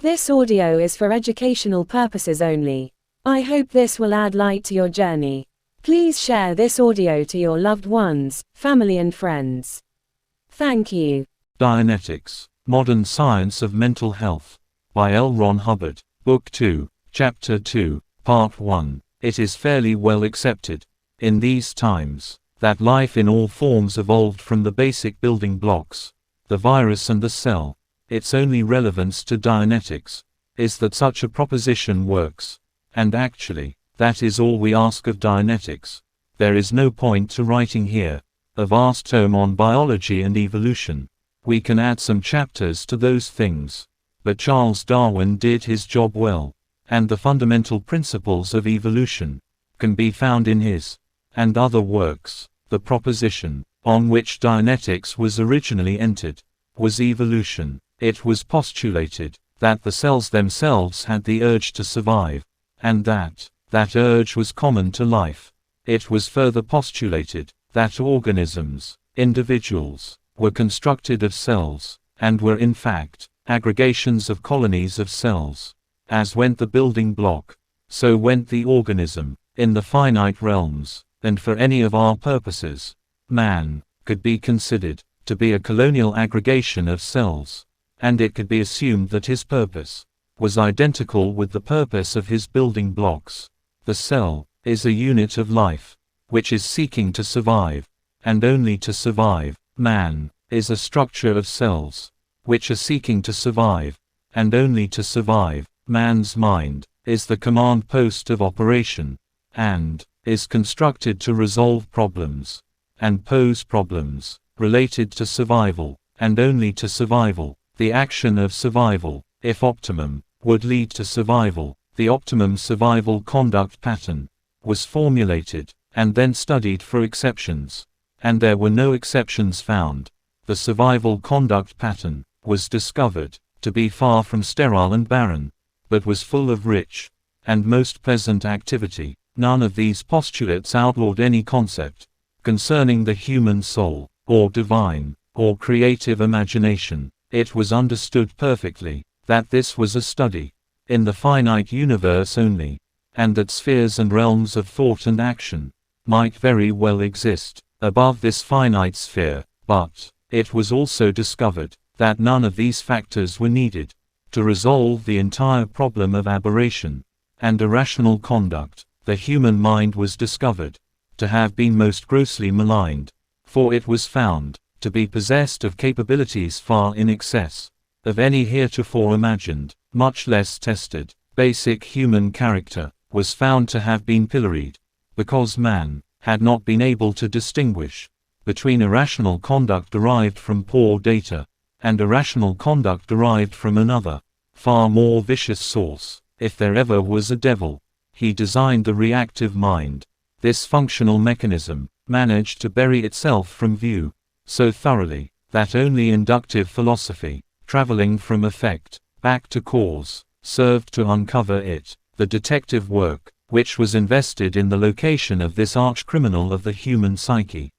This audio is for educational purposes only. I hope this will add light to your journey. Please share this audio to your loved ones, family and friends. Thank you. Dianetics, Modern Science of Mental Health, by L. Ron Hubbard, Book 2, Chapter 2, Part 1. It is fairly well accepted, in these times, that life in all forms evolved from the basic building blocks, the virus and the cell. Its only relevance to Dianetics is that such a proposition works, and actually, that is all we ask of Dianetics. There is no point to writing here a vast tome on biology and evolution. We can add some chapters to those things, but Charles Darwin did his job well, and the fundamental principles of evolution can be found in his and other works. The proposition on which Dianetics was originally entered was evolution. It was postulated that the cells themselves had the urge to survive, and that urge was common to life. It was further postulated that organisms, individuals, were constructed of cells, and were in fact aggregations of colonies of cells. As went the building block, so went the organism, in the finite realms, and for any of our purposes, man could be considered to be a colonial aggregation of cells, and it could be assumed that his purpose was identical with the purpose of his building blocks. The cell is a unit of life, which is seeking to survive, and only to survive. Man is a structure of cells, which are seeking to survive, and only to survive. Man's mind is the command post of operation, and is constructed to resolve problems, and pose problems, related to survival, and only to survival. The action of survival, if optimum, would lead to survival. The optimum survival conduct pattern was formulated, and then studied for exceptions, and there were no exceptions found. The survival conduct pattern was discovered to be far from sterile and barren, but was full of rich and most pleasant activity. None of these postulates outlawed any concept concerning the human soul, or divine, or creative imagination. It was understood perfectly that this was a study in the finite universe only, and that spheres and realms of thought and action might very well exist above this finite sphere, but it was also discovered that none of these factors were needed to resolve the entire problem of aberration and irrational conduct. The human mind was discovered to have been most grossly maligned, for it was found to be possessed of capabilities far in excess of any heretofore imagined, much less tested. Basic human character was found to have been pilloried, because man had not been able to distinguish between irrational conduct derived from poor data, and irrational conduct derived from another, far more vicious source. If there ever was a devil, he designed the reactive mind. This functional mechanism managed to bury itself from view so thoroughly that only inductive philosophy, traveling from effect back to cause, served to uncover it. The detective work, which was invested in the location of this arch-criminal of the human psyche,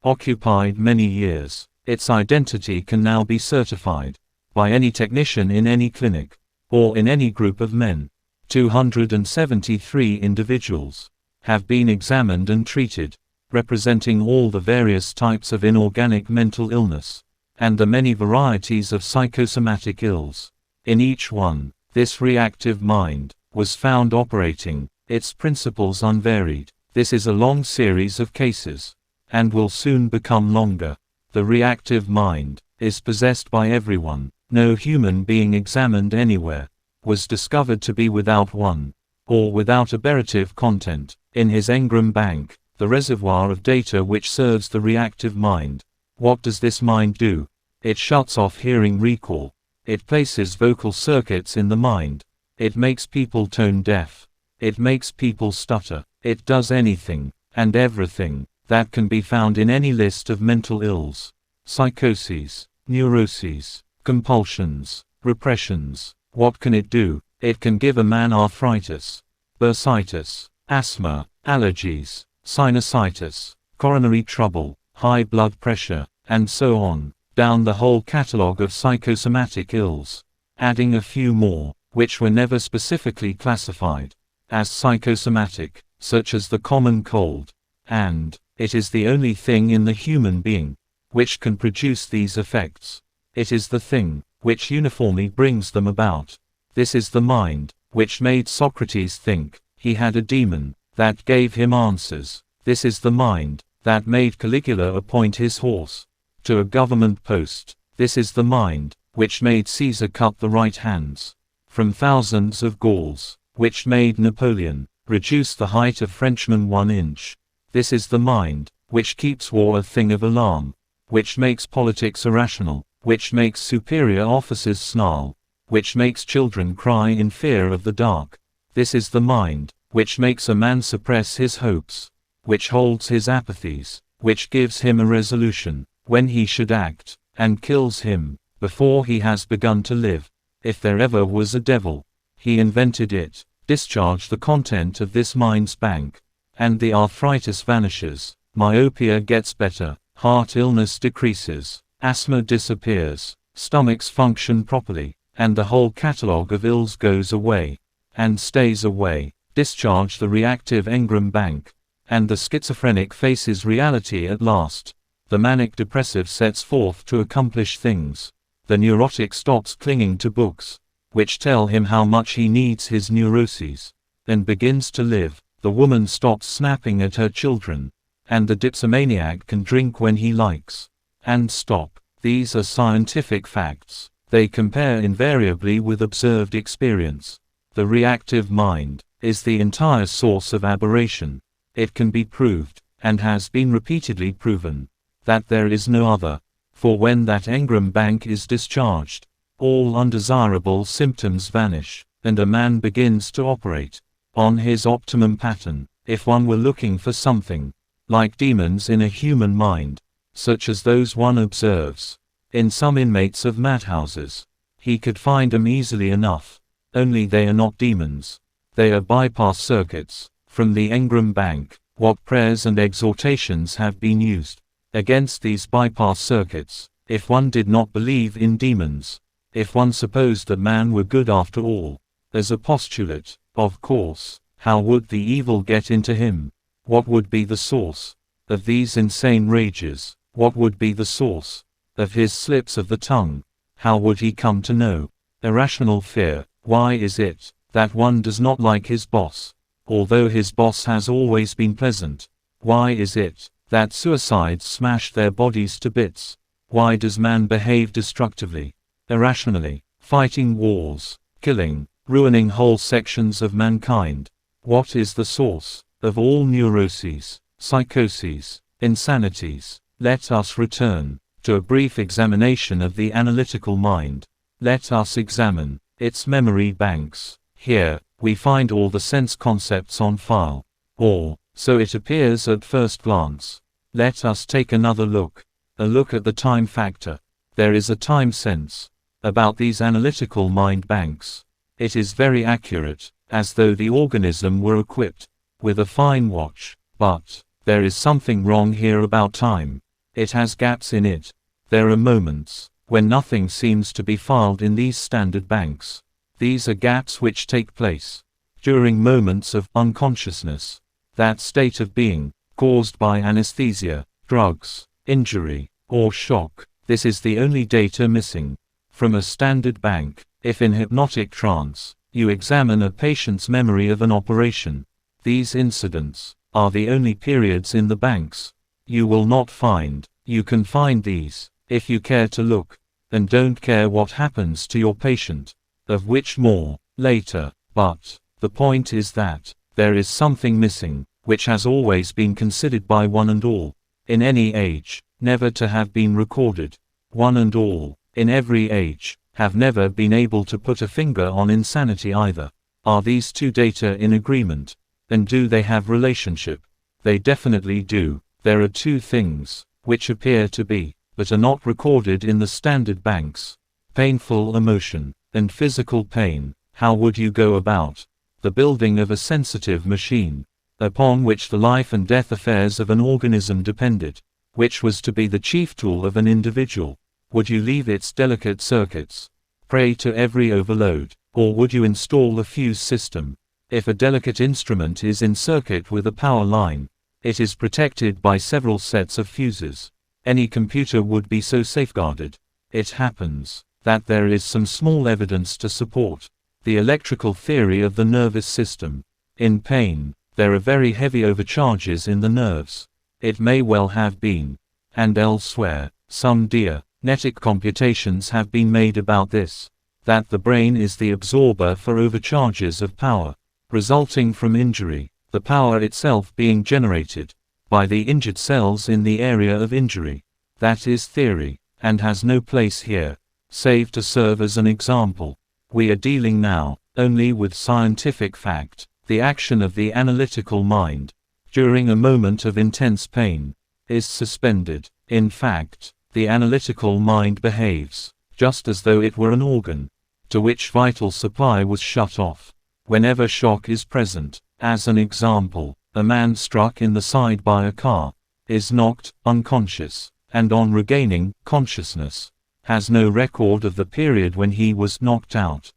occupied many years. Its identity can now be certified by any technician in any clinic, or in any group of men. 273 individuals have been examined and treated, representing all the various types of inorganic mental illness, and the many varieties of psychosomatic ills. In each one, this reactive mind was found operating, its principles unvaried. This is a long series of cases, and will soon become longer. The reactive mind is possessed by everyone. No human being examined anywhere was discovered to be without one, or without aberrative content, in his engram bank, the reservoir of data which serves the reactive mind. What does this mind do? It shuts off hearing recall. It places vocal circuits in the mind. It makes people tone deaf. It makes people stutter. It does anything, and everything, that can be found in any list of mental ills. Psychoses, neuroses, compulsions, repressions. What can it do? It can give a man arthritis, bursitis, asthma, allergies, sinusitis, coronary trouble, high blood pressure, and so on, down the whole catalogue of psychosomatic ills. adding a few more, which were never specifically classified as psychosomatic, such as the common cold, and it is the only thing in the human being which can produce these effects. It is the thing which uniformly brings them about. This is the mind which made Socrates think he had a demon that gave him answers. This is the mind that made Caligula appoint his horse to a government post. This is the mind which made Caesar cut the right hands from thousands of Gauls, which made Napoleon reduce the height of Frenchmen 1 inch. This is the mind which keeps war a thing of alarm, which makes politics irrational, which makes superior officers snarl, which makes children cry in fear of the dark. This is the mind which makes a man suppress his hopes, which holds his apathies, which gives him a resolution when he should act, and kills him before he has begun to live. If there ever was a devil, he invented it. Discharge the content of this mind's bank, and the arthritis vanishes, myopia gets better, heart illness decreases, asthma disappears, stomachs function properly, and the whole catalogue of ills goes away, and stays away. Discharge the reactive engram bank, and the schizophrenic faces reality at last. The manic depressive sets forth to accomplish things. The neurotic stops clinging to books, which tell him how much he needs his neuroses, and begins to live. The woman stops snapping at her children, and the dipsomaniac can drink when he likes, and stop. These are scientific facts. They compare invariably with observed experience. The reactive mind is the entire source of aberration. It can be proved, and has been repeatedly proven, that there is no other. For when that engram bank is discharged, all undesirable symptoms vanish, and a man begins to operate on his optimum pattern. If one were looking for something like demons in a human mind, such as those one observes in some inmates of madhouses, he could find them easily enough. Only they are not demons. They are bypass circuits from the engram bank. What prayers and exhortations have been used against these bypass circuits? If one did not believe in demons, if one supposed that man were good after all, as a postulate, of course, how would the evil get into him? What would be the source of these insane rages? What would be the source of his slips of the tongue? How would he come to know? Irrational fear. Why is it that one does not like his boss, although his boss has always been pleasant? Why is it that suicides smash their bodies to bits? Why does man behave destructively, irrationally, fighting wars, killing, ruining whole sections of mankind? What is the source of all neuroses, psychoses, insanities? Let us return to a brief examination of the analytical mind. Let us examine its memory banks. Here, we find all the sense concepts on file, or so it appears at first glance. Let us take another look, a look at the time factor. There is a time sense about these analytical mind banks. It is very accurate, as though the organism were equipped with a fine watch. But there is something wrong here about time. It has gaps in it. There are moments when nothing seems to be filed in these standard banks. These are gaps which take place during moments of unconsciousness, that state of being caused by anesthesia, drugs, injury, or shock. This is the only data missing from a standard bank. If in hypnotic trance, you examine a patient's memory of an operation, these incidents are the only periods in the banks. You will not find. You can find these, if you care to look, and don't care what happens to your patient, of which more later. But the point is that there is something missing, which has always been considered by one and all, in any age, never to have been recorded. One and all, in every age, have never been able to put a finger on insanity either. Are these two data in agreement? And do they have relationship? They definitely do. There are two things which appear to be, but are not recorded in the standard banks: painful emotion and physical pain. How would you go about the building of a sensitive machine, upon which the life and death affairs of an organism depended, which was to be the chief tool of an individual? Would you leave its delicate circuits prey to every overload? Or would you install a fuse system? If a delicate instrument is in circuit with a power line, it is protected by several sets of fuses. Any computer would be so safeguarded. It happens that there is some small evidence to support the electrical theory of the nervous system. In pain, there are very heavy overcharges in the nerves. It may well have been, and elsewhere, some Dianetic computations have been made about this, that the brain is the absorber for overcharges of power, resulting from injury, the power itself being generated by the injured cells in the area of injury. That is theory, and has no place here, save to serve as an example. We are dealing now only with scientific fact. The action of the analytical mind, during a moment of intense pain, is suspended. In fact, the analytical mind behaves just as though it were an organ, to which vital supply was shut off whenever shock is present. As an example, a man struck in the side by a car is knocked unconscious, and on regaining consciousness, has no record of the period when he was knocked out.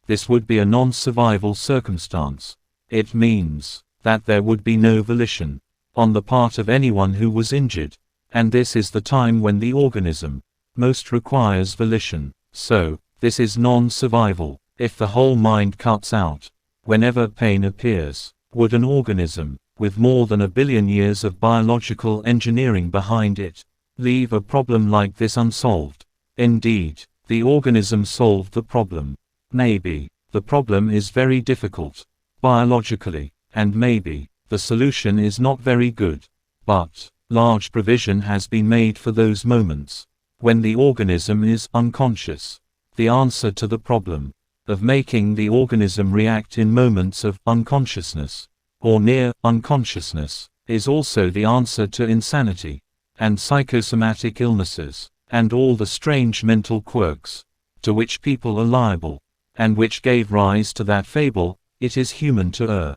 This would be a non-survival circumstance. It means that there would be no volition on the part of anyone who was injured, and this is the time when the organism most requires volition. So, this is non-survival. If the whole mind cuts out whenever pain appears, would an organism, with more than 1 billion years of biological engineering behind it, leave a problem like this unsolved? Indeed, the organism solved the problem. Maybe the problem is very difficult biologically, and maybe the solution is not very good, but large provision has been made for those moments when the organism is unconscious. The answer to the problem of making the organism react in moments of unconsciousness or near unconsciousness is also the answer to insanity and psychosomatic illnesses and all the strange mental quirks to which people are liable, and which gave rise to that fable, "It is human to err."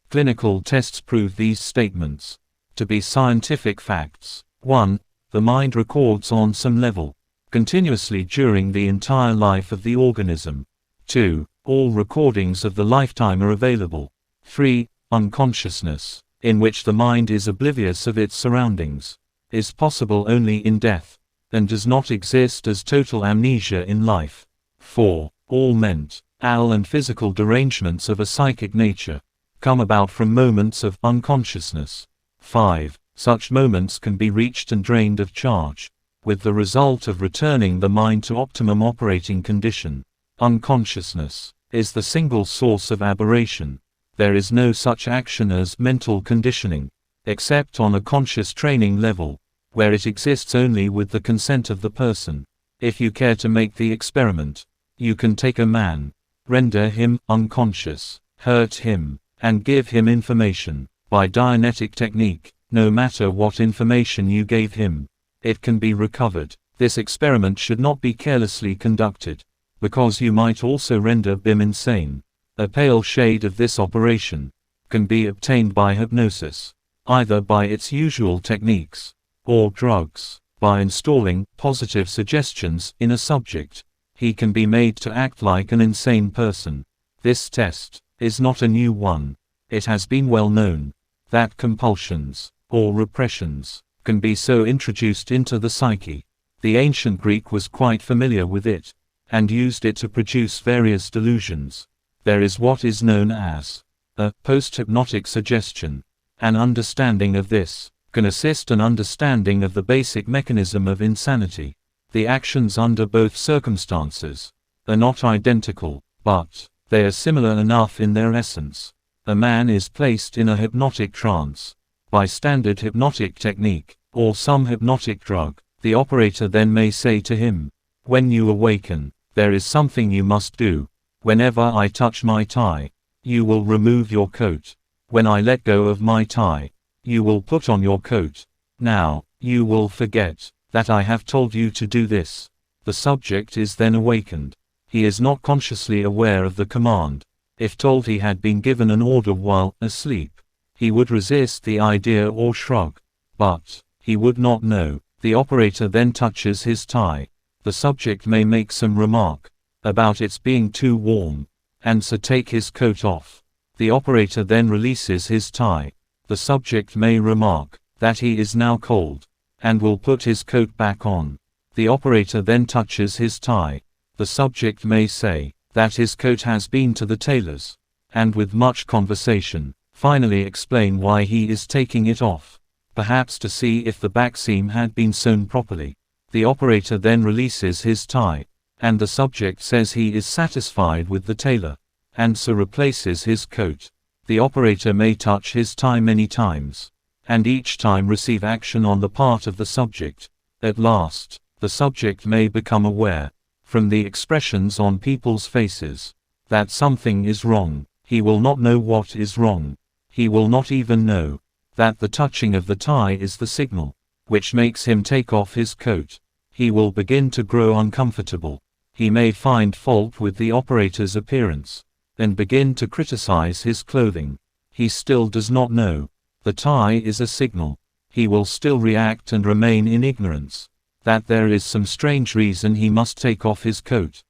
Clinical tests prove these statements to be scientific facts. 1. The mind records on some level continuously during the entire life of the organism. 2. All recordings of the lifetime are available. 3. Unconsciousness, in which the mind is oblivious of its surroundings, is possible only in death, and does not exist as total amnesia in life. 4. All mental and physical derangements of a psychic nature come about from moments of unconsciousness. 5. Such moments can be reached and drained of charge, with the result of returning the mind to optimum operating condition. Unconsciousness is the single source of aberration. There is no such action as mental conditioning, except on a conscious training level, where it exists only with the consent of the person. If you care to make the experiment, you can take a man, render him unconscious, hurt him, and give him information. By Dianetic technique, no matter what information you gave him, it can be recovered. This experiment should not be carelessly conducted, because you might also render him insane. A pale shade of this operation can be obtained by hypnosis, either by its usual techniques, or drugs. By installing positive suggestions in a subject, he can be made to act like an insane person. This test is not a new one. It has been well known that compulsions, or repressions, can be so introduced into the psyche. The ancient Greek was quite familiar with it, and used it to produce various delusions. There is what is known as a post-hypnotic suggestion. An understanding of this can assist an understanding of the basic mechanism of insanity. The actions under both circumstances are not identical, but they are similar enough in their essence. A man is placed in a hypnotic trance by standard hypnotic technique, or some hypnotic drug. The operator then may say to him, "When you awaken, there is something you must do. Whenever I touch my tie, you will remove your coat. When I let go of my tie, you will put on your coat. Now, you will forget that I have told you to do this." The subject is then awakened. He is not consciously aware of the command. If told he had been given an order while asleep, he would resist the idea or shrug, but he would not know. The operator then touches his tie. The subject may make some remark, about its being too warm, and so take his coat off. The operator then releases his tie. The subject may remark that he is now cold, and will put his coat back on. The operator then touches his tie. The subject may say that his coat has been to the tailor's, and with much conversation, finally explain why he is taking it off, perhaps to see if the back seam had been sewn properly. The operator then releases his tie, and the subject says he is satisfied with the tailor, and so replaces his coat. The operator may touch his tie many times, and each time receive action on the part of the subject. At last, the subject may become aware, from the expressions on people's faces, that something is wrong. He will not know what is wrong. He will not even know that the touching of the tie is the signal which makes him take off his coat. He will begin to grow uncomfortable. He may find fault with the operator's appearance, then begin to criticize his clothing. He still does not know the tie is a signal. He will still react and remain in ignorance that there is some strange reason he must take off his coat.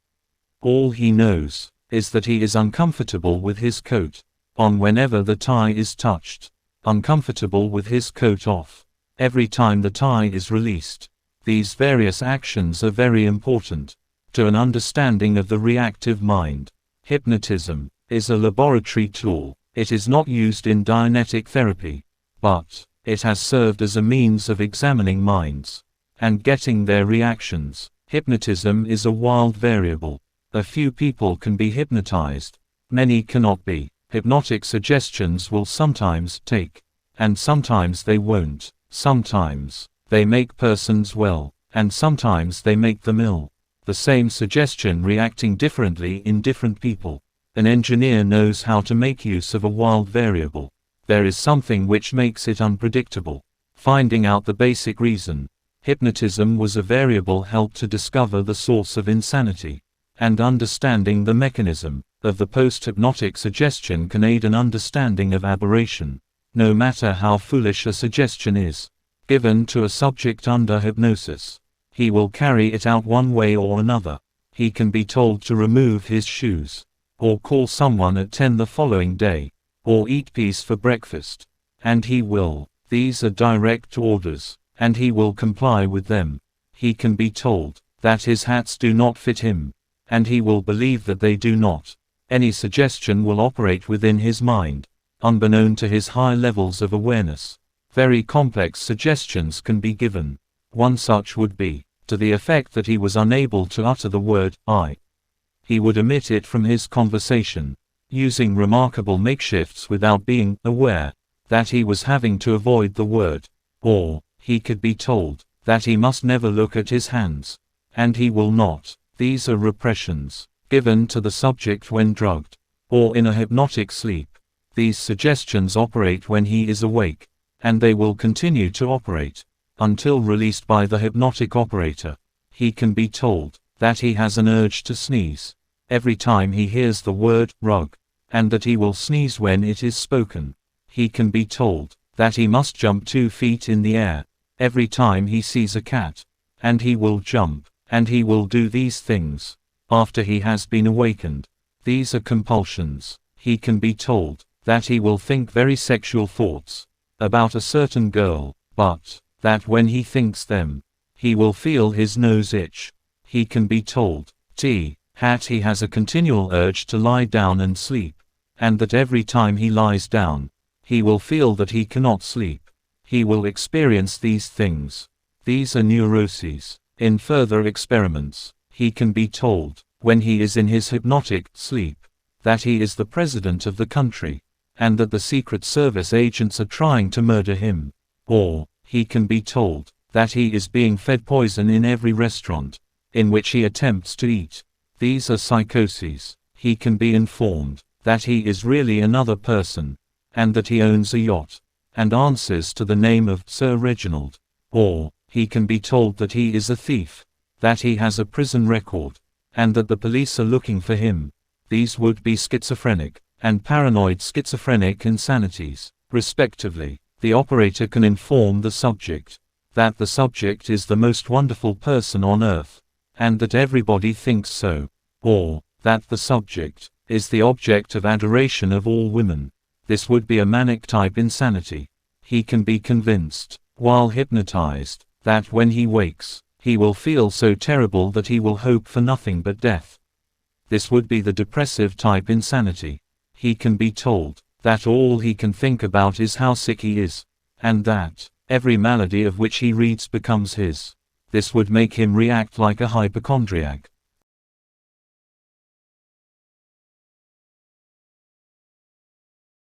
All he knows is that he is uncomfortable with his coat on whenever the tie is touched, uncomfortable with his coat off every time the tie is released. These various actions are very important to an understanding of the reactive mind. Hypnotism is a laboratory tool. It is not used in Dianetic therapy, but it has served as a means of examining minds and getting their reactions. Hypnotism is a wild variable. A few people can be hypnotized, many cannot be. Hypnotic suggestions will sometimes take, and sometimes they won't. Sometimes they make persons well, and sometimes they make them ill. The same suggestion reacting differently in different people. An engineer knows how to make use of a wild variable. There is something which makes it unpredictable. Finding out the basic reason. Hypnotism was a variable help to discover the source of insanity, and understanding the mechanism of the post-hypnotic suggestion can aid an understanding of aberration. No matter how foolish a suggestion is given to a subject under hypnosis, he will carry it out one way or another. He can be told to remove his shoes, or call someone at 10 the following day, or eat peas for breakfast, and he will. These are direct orders, and he will comply with them. He can be told that his hats do not fit him, and he will believe that they do not. Any suggestion will operate within his mind, unbeknown to his high levels of awareness. Very complex suggestions can be given. One such would be to the effect that he was unable to utter the word I. He would omit it from his conversation, using remarkable makeshifts without being aware that he was having to avoid the word. Or he could be told that he must never look at his hands, and he will not. These are repressions given to the subject when drugged, or in a hypnotic sleep. These suggestions operate when he is awake, and they will continue to operate until released by the hypnotic operator. He can be told that he has an urge to sneeze every time he hears the word rug, and that he will sneeze when it is spoken. He can be told that he must jump 2 feet in the air every time he sees a cat, and he will jump, and he will do these things after he has been awakened. These are compulsions. He can be told that he will think very sexual thoughts about a certain girl, but that when he thinks them, he will feel his nose itch. He can be told that he has a continual urge to lie down and sleep, and that every time he lies down, he will feel that he cannot sleep. He will experience these things. These are neuroses. In further experiments, he can be told, when he is in his hypnotic sleep, that he is the president of the country, and that the Secret Service agents are trying to murder him. Or he can be told that he is being fed poison in every restaurant in which he attempts to eat. These are psychoses. He can be informed that he is really another person, and that he owns a yacht, and answers to the name of Sir Reginald. Or he can be told that he is a thief, that he has a prison record, and that the police are looking for him. These would be schizophrenic and paranoid schizophrenic insanities, respectively. The operator can inform the subject that the subject is the most wonderful person on earth, and that everybody thinks so. or that the subject is the object of adoration of all women. This would be a manic type insanity. He can be convinced, while hypnotized, that when he wakes, he will feel so terrible that he will hope for nothing but death. This would be the depressive type insanity. He can be told that all he can think about is how sick he is, and that every malady of which he reads becomes his. This would make him react like a hypochondriac.